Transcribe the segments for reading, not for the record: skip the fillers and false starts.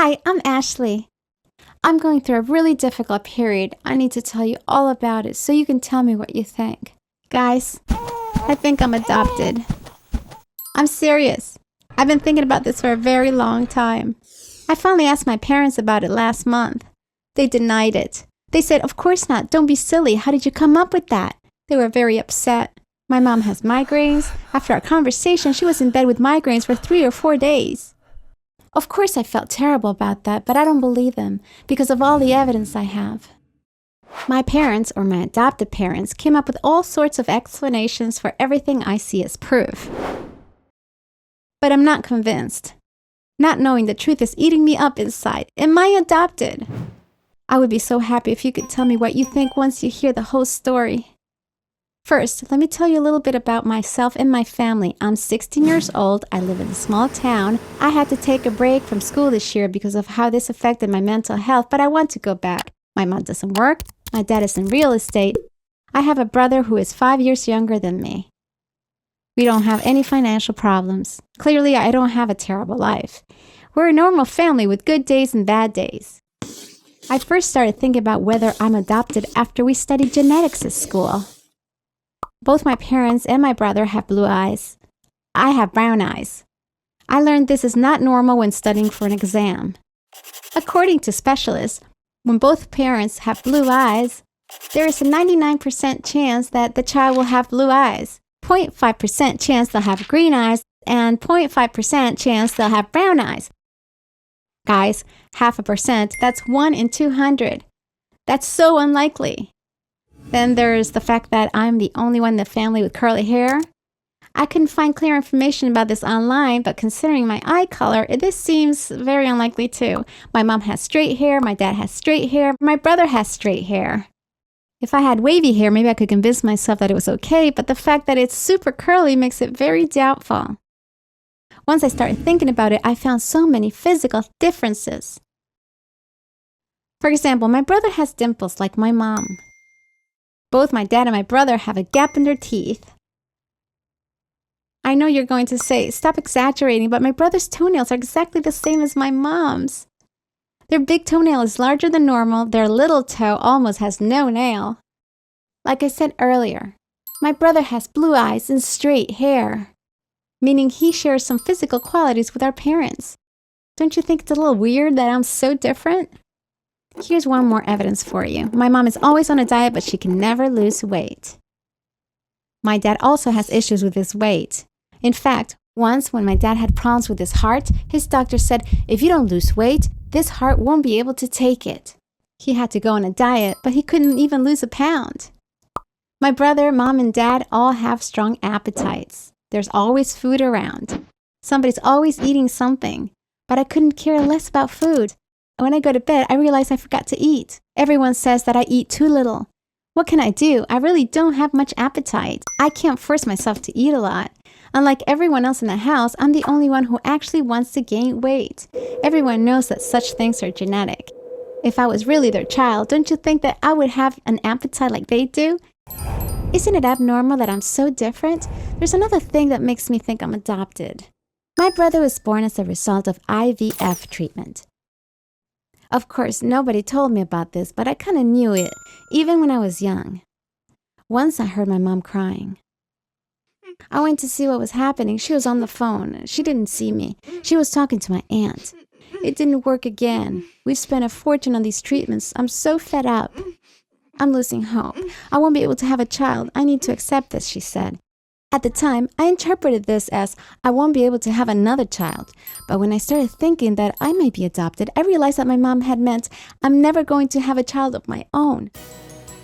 Hi, I'm Ashley. I'm going through a really difficult period. I need to tell you all about it so you can tell me what you think. Guys, I think I'm adopted. I'm serious. I've been thinking about this for a very long time. I finally asked my parents about it last month. They denied it. They said, "Of course not. Don't be silly. How did you come up with that?" They were very upset. My mom has migraines. After our conversation, she was in bed with migraines for 3 or 4 days. Of course, I felt terrible about that, but I don't believe them because of all the evidence I have. My parents, or my adopted parents, came up with all sorts of explanations for everything I see as proof. But I'm not convinced. Not knowing the truth is eating me up inside. Am I adopted? I would be so happy if you could tell me what you think once you hear the whole story. First, let me tell you a little bit about myself and my family. I'm 16 years old. I live in a small town. I had to take a break from school this year because of how this affected my mental health, but I want to go back. My mom doesn't work. My dad is in real estate. I have a brother who is 5 years younger than me. We don't have any financial problems. Clearly, I don't have a terrible life. We're a normal family with good days and bad days. I first started thinking about whether I'm adopted after we studied genetics at school. Both my parents and my brother have blue eyes. I have brown eyes. I learned this is not normal when studying for an exam. According to specialists, when both parents have blue eyes, there is a 99% chance that the child will have blue eyes, 0.5% chance they'll have green eyes, and 0.5% chance they'll have brown eyes. Guys, 0.5%, that's 1 in 200. That's so unlikely. Then there's the fact that I'm the only one in the family with curly hair. I couldn't find clear information about this online, but considering my eye color, this seems very unlikely too. My mom has straight hair, my dad has straight hair, my brother has straight hair. If I had wavy hair, maybe I could convince myself that it was okay, but the fact that it's super curly makes it very doubtful. Once I started thinking about it, I found so many physical differences. For example, my brother has dimples like my mom. Both my dad and my brother have a gap in their teeth. I know you're going to say, "Stop exaggerating," but my brother's toenails are exactly the same as my mom's. Their big toenail is larger than normal. Their little toe almost has no nail. Like I said earlier, my brother has blue eyes and straight hair, meaning he shares some physical qualities with our parents. Don't you think it's a little weird that I'm so different? Here's one more evidence for you. My mom is always on a diet, but she can never lose weight. My dad also has issues with his weight. In fact, once when my dad had problems with his heart, his doctor said, "If you don't lose weight, this heart won't be able to take it." He had to go on a diet, but he couldn't even lose a pound. My brother, mom, and dad all have strong appetites. There's always food around. Somebody's always eating something, but I couldn't care less about food. When I go to bed, I realize I forgot to eat. Everyone says that I eat too little. What can I do? I really don't have much appetite. I can't force myself to eat a lot. Unlike everyone else in the house, I'm the only one who actually wants to gain weight. Everyone knows that such things are genetic. If I was really their child, don't you think that I would have an appetite like they do? Isn't it abnormal that I'm so different? There's another thing that makes me think I'm adopted. My brother was born as a result of IVF treatment. Of course, nobody told me about this, but I kind of knew it, even when I was young. Once I heard my mom crying. I went to see what was happening. She was on the phone. She didn't see me. She was talking to my aunt. It didn't work again. We've spent a fortune on these treatments. I'm so fed up. I'm losing hope. I won't be able to have a child. I need to accept this, she said. At the time, I interpreted this as I won't be able to have another child. But when I started thinking that I might be adopted, I realized that my mom had meant I'm never going to have a child of my own.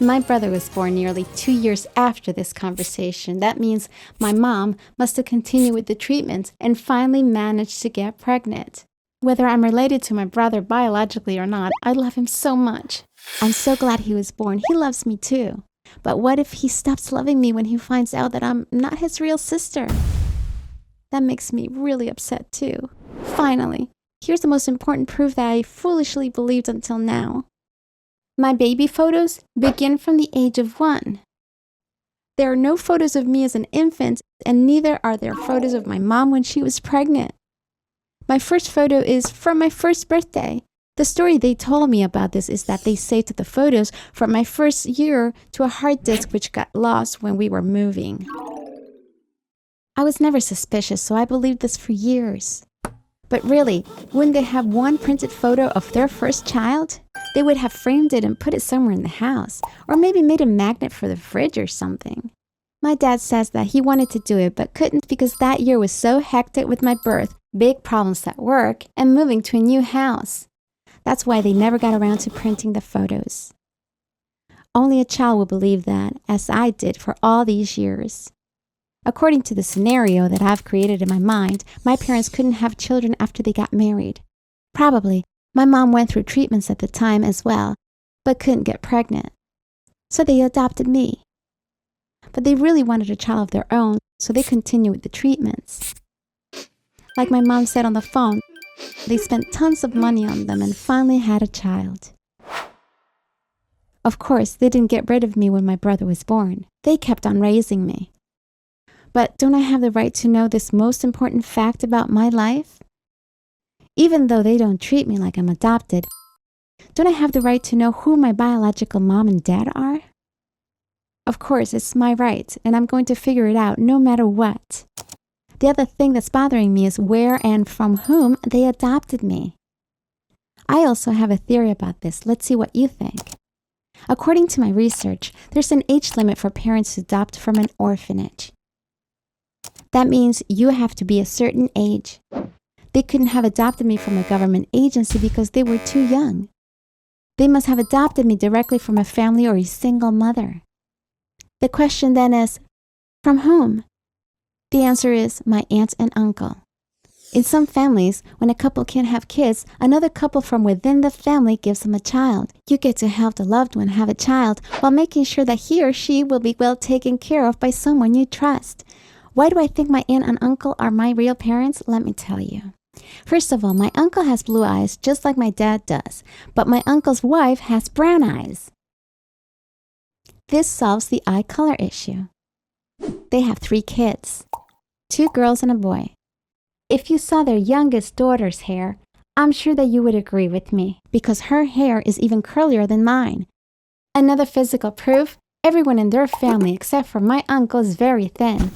My brother was born nearly 2 years after this conversation. That means my mom must have continued with the treatment and finally managed to get pregnant. Whether I'm related to my brother biologically or not, I love him so much. I'm so glad he was born. He loves me too. But what if he stops loving me when he finds out that I'm not his real sister? That makes me really upset too. Finally, here's the most important proof that I foolishly believed until now. My baby photos begin from the age of 1. There are no photos of me as an infant, and neither are there photos of my mom when she was pregnant. My first photo is from my first birthday. The story they told me about this is that they saved the photos from my first year to a hard disk which got lost when we were moving. I was never suspicious, so I believed this for years. But really, wouldn't they have one printed photo of their first child? They would have framed it and put it somewhere in the house, or maybe made a magnet for the fridge or something. My dad says that he wanted to do it but couldn't because that year was so hectic with my birth, big problems at work, and moving to a new house. That's why they never got around to printing the photos. Only a child would believe that, as I did for all these years. According to the scenario that I've created in my mind, my parents couldn't have children after they got married. Probably, my mom went through treatments at the time as well, but couldn't get pregnant. So they adopted me. But they really wanted a child of their own, so they continued with the treatments. Like my mom said on the phone, they spent tons of money on them and finally had a child. Of course, they didn't get rid of me when my brother was born. They kept on raising me. But don't I have the right to know this most important fact about my life? Even though they don't treat me like I'm adopted, don't I have the right to know who my biological mom and dad are? Of course, it's my right, and I'm going to figure it out no matter what. The other thing that's bothering me is where and from whom they adopted me. I also have a theory about this. Let's see what you think. According to my research, there's an age limit for parents to adopt from an orphanage. That means you have to be a certain age. They couldn't have adopted me from a government agency because they were too young. They must have adopted me directly from a family or a single mother. The question then is, from whom? The answer is my aunt and uncle. In some families, when a couple can't have kids, another couple from within the family gives them a child. You get to help the loved one have a child while making sure that he or she will be well taken care of by someone you trust. Why do I think my aunt and uncle are my real parents? Let me tell you. First of all, my uncle has blue eyes just like my dad does, but my uncle's wife has brown eyes. This solves the eye color issue. They have 3 kids, 2 girls and a boy. If you saw their youngest daughter's hair, I'm sure that you would agree with me because her hair is even curlier than mine. Another physical proof, everyone in their family except for my uncle is very thin.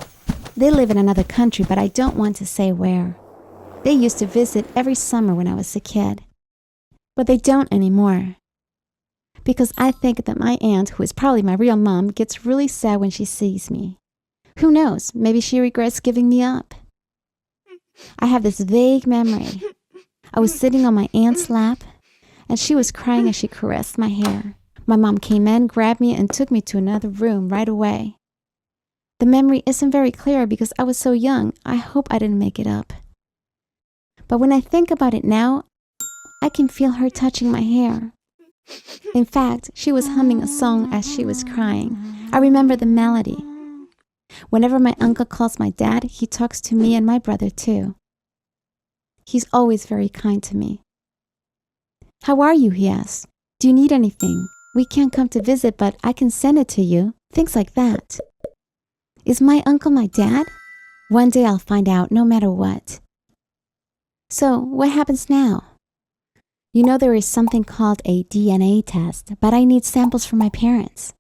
They live in another country, but I don't want to say where. They used to visit every summer when I was a kid. But they don't anymore. Because I think that my aunt, who is probably my real mom, gets really sad when she sees me. Who knows? Maybe she regrets giving me up. I have this vague memory. I was sitting on my aunt's lap, and she was crying as she caressed my hair. My mom came in, grabbed me, and took me to another room right away. The memory isn't very clear because I was so young. I hope I didn't make it up. But when I think about it now, I can feel her touching my hair. In fact, she was humming a song as she was crying. I remember the melody. Whenever my uncle calls my dad, he talks to me and my brother too. He's always very kind to me. How are you, he asks. Do you need anything? We can't come to visit, but I can send it to you. Things like that. Is my uncle my dad? One day I'll find out, no matter what. So, what happens now? You know there is something called a DNA test, but I need samples from my parents.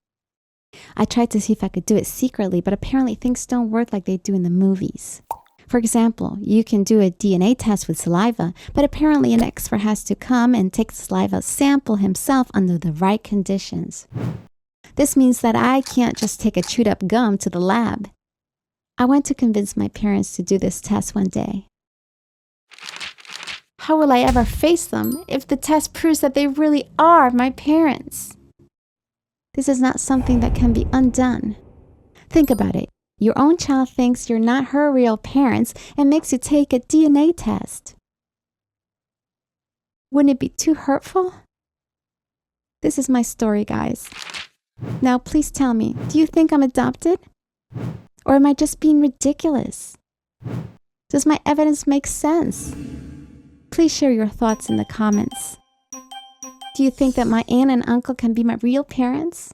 I tried to see if I could do it secretly, but apparently things don't work like they do in the movies. For example, you can do a DNA test with saliva, but apparently an expert has to come and take the saliva sample himself under the right conditions. This means that I can't just take a chewed up gum to the lab. I want to convince my parents to do this test one day. How will I ever face them if the test proves that they really are my parents? This is not something that can be undone. Think about it. Your own child thinks you're not her real parents and makes you take a DNA test. Wouldn't it be too hurtful? This is my story, guys. Now, please tell me, do you think I'm adopted? Or am I just being ridiculous? Does my evidence make sense? Please share your thoughts in the comments. Do you think that my aunt and uncle can be my real parents?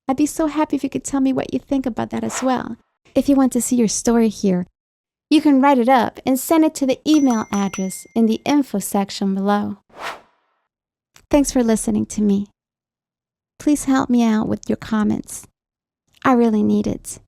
I'd be so happy if you could tell me what you think about that as well. If you want to see your story here, You can write it up and send it to the email address in the info section below. Thanks for listening to me. Please help me out with your comments. I really need it.